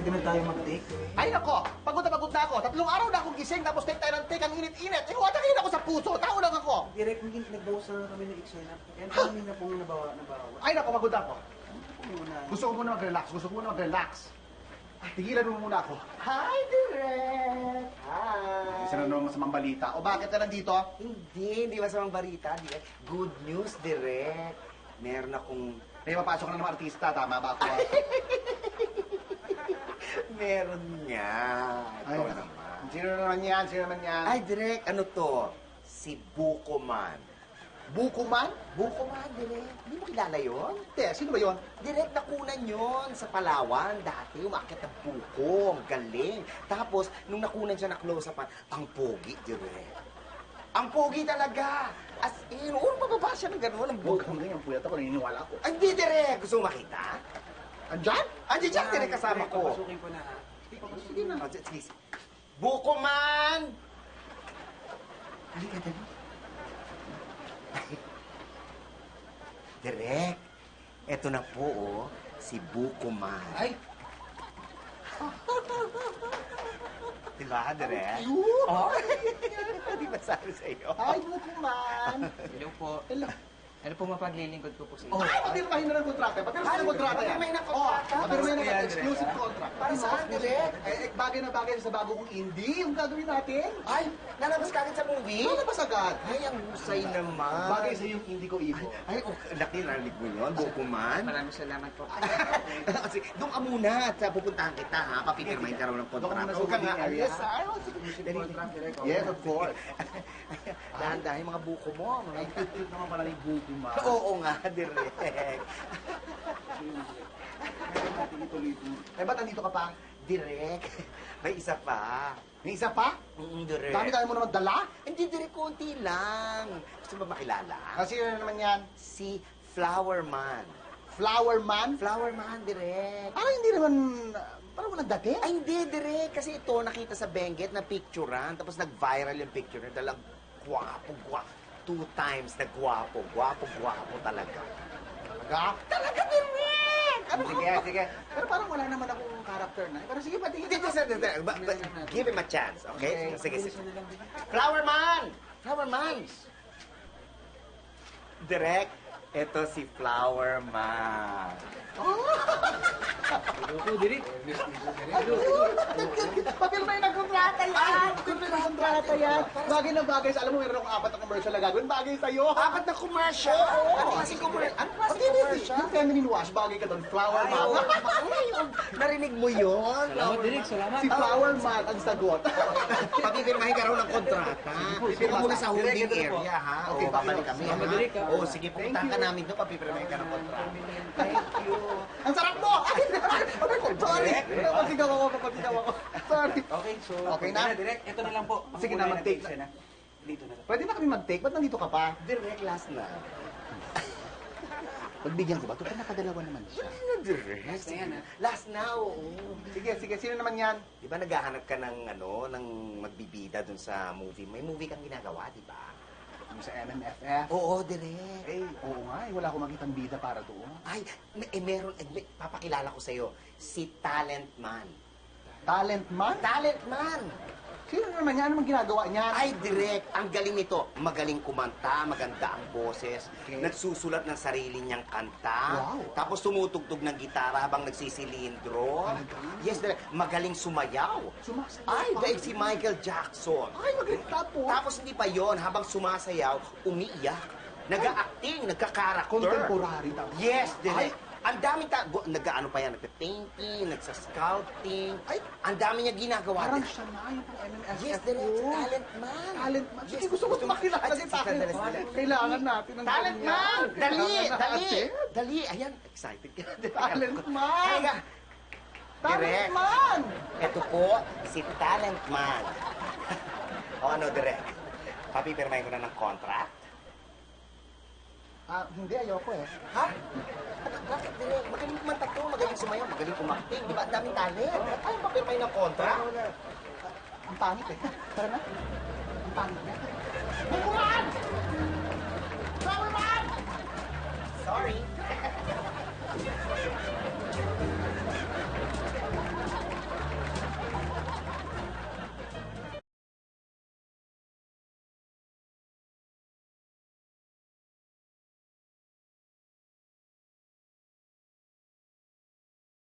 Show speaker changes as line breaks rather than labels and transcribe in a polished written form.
Pwede na tayo mag-take?
Ay nako, pagod na ako. 3 araw na akong gising, tapos take tayo ng take, ang init-init. Eh, watakin ako sa puso, tao lang ako.
Direk, nagbawas na kami ng eksena. Kaya kami na pong nabawa.
Ay nako, pagod ako.
Muna.
Gusto ko muna mag-relax. Tigilan mo muna ako. Hi, Direk!
Hi!
Isa na naman masamang balita. O bakit ka nandito?
Hindi masamang balita, Direk. Good news, Direk. Meron akong...
May mapasok ka na ng mga artista, tama ba ako?
Meron nga.
Ay,
Ikaw naman.
Sino naman yan?
Ay, Direk, ano to? Si Bukoman.
Bukuman?
Bukoman, Direk. Hindi mo kilala yun?
Hindi, sino ba yun?
Direk, nakunan yon sa Palawan. Dati, umakit ang buko. Ang galing. Tapos, nung nakunan siya na close-upan, ang pogi, Direk. Ang pogi talaga. As in, mababa siya ng gano'n. Ang
Huwag
buko.
kang ganyan, puyat ako, naniniwala ako.
Ay, hindi, Direk. Gusto mo makita?
Andyan?
Andiyan dyan, Direk, kasama ko.
Papasukin ko na, ha?
Sige na.
Oh, sige. Bukoman! Halika, dali. Direk, eto na po, oh, si Bukoman.
Ay,
Diba, Direk?
cute!
Oh, di ba sabi sa'yo?
Hi, Bukuman!
Hello po.
Hello.
Ano po mapaglilingkod ko po sa inyo?
Ay, papirmahin na ng kontrata. Papirmahin ng kontrata yan.
papirmahin ng kontrata?
Oh, papirmahin
Para
ng
sa
exclusive
kaya,
contract.
Para saan, Direk?
Bagay na bagay sa bago kong indie, yung gagawin natin.
Ay, lalabas ka agad sa movie?
Lalabas agad.
Ay, ang husay naman.
Bagay sa yung indie ko, Ivo.
Ay, laki, narinig mo yun, Bukoman?
Maraming salamat po.
Kasi, doon ka muna at pupuntahan kita, ha? Papipirmahin ka raw ng
Doon ka
kontrata.
muna sa
Huwag ka nga
area.
alis, ha? Ay, sige, dali.
Yes, of course.
Dahan-dahan yung mga buko mo.
Ay, cute naman pala ni Bukuman.
Oo nga, direct.
Eh, ba't nandito ka pa?
Direct. May isa pa.
May isa pa?
Direct.
Dami-dami mo naman dala?
Hindi, direct, konti lang. Gusto ba makilala?
Kasi yun naman yan.
Si Flower Man.
Flower Man?
Flower Man, direct.
Parang hindi naman, parang walang dati.
Ay, hindi, direct. Kasi ito, nakita sa Benguet na picturean. Tapos nag-viral yung picture na dalang gwapo. 2 times na gwapo. Gwapo talaga.
Talaga?
Talaga, direct! Ano
Sige. Pero parang wala naman akong character na. Pero sige, patingin.
Hindi, give him a chance, okay? Sige.
Bilisan na lang din.
Flower Man! Flower Man! Direct, ito si Flower Man.
Hello po, Direk.
Papirma yung kontrata yan! Papirma yung kontrata yan! Bagay na bagay. Alam mo, meron akong 4 na commercial na gagawin. Bagay sa'yo.
4 na commercial? Ano kasi commercial? Ano kasi commercial?
Yung feminine wash, bagay ka doon. Flower Man.
Narinig mo yun?
Salamat, Direk. Salamat.
Si Flower Man ang sagot.
Papipirmahin ka raw ng kontrata. Pipirma muna sa holding area, ha?
Okay,
O, babalik kami,
Salamat,
ha?
Direk, ha?
O, sige, pupuntahan ka namin doon. Papipirmahin ka ng kontrata.
Thank you. Ang sarap mo! Sorry! Napasigaw ako. Sorry.
Okay, so...
Okay na?
Direk, ito na lang po.
Sige na, mag-take
na. Dito na lang.
Pwede na kami mag-take? Ba't nandito ka pa?
Direct, last na.
Pagbigyan ko ba? Ito pa nakadalawa naman siya.
Direct?
Last na yan, ha?
Last na, oo.
Sige. Sino naman yan?
Di ba naghahanap ka ng, ng magbibida dun sa movie? May movie kang ginagawa, di ba?
Yung sa MMFF.
Oo, direct.
Eh, oo nga. Wala akong makitang bida para doon.
Ay, meron, papakilala ko sa'yo. Si Talent Man.
Talent man?
Talent Man!
Sino naman yan? Ano mang ginagawa niyan?
Ay, direct. Ang galing nito. Magaling kumanta, maganda ang boses.
Okay.
Nagsusulat ng sarili niyang kanta.
Wow.
Tapos tumutugtog ng gitara habang nagsisilindro.
Talaga?
Yes, direct. Magaling sumayaw.
Sumasayaw
Ay,
pa?
daig si Michael Jackson.
Ay, maganda po.
Tapos hindi pa yon, habang sumasayaw, umiiyak. Nag-a-acting, nagka-character.
Contemporary daw.
Yes, direct. Ang dami nag-ano pa yan, nagpe-painting, nagsa-scouting. Ay, ang dami niya ginagawa.
Parang siya na yung MMFF.
Yes, direct.
ko.
Talent man.
Talent man. Sige,
Yes,
gusto ko makilala si
Ay,
Talent
sandali,
man.
sandali.
Kailangan natin ng
Talent
ganyan.
man! Dali!
Kailangan
Dali!
natin.
Dali! Ayan, excited ka na.
Talent man!
Halika.
Talent
Direct.
man!
Ito po, si Talent Man. O ano, direct? Papipirmahin ko na ng contract.
Hindi, ayoko eh.
Ha? Bakit, direct? Magaling kumanta to, magaling sumayaw, magaling kumakting. Di ba? Ang daming talent. Ay, papirmahin ng contract.
Ang pangit eh. Tara na. Ang pangit na.
Sorry.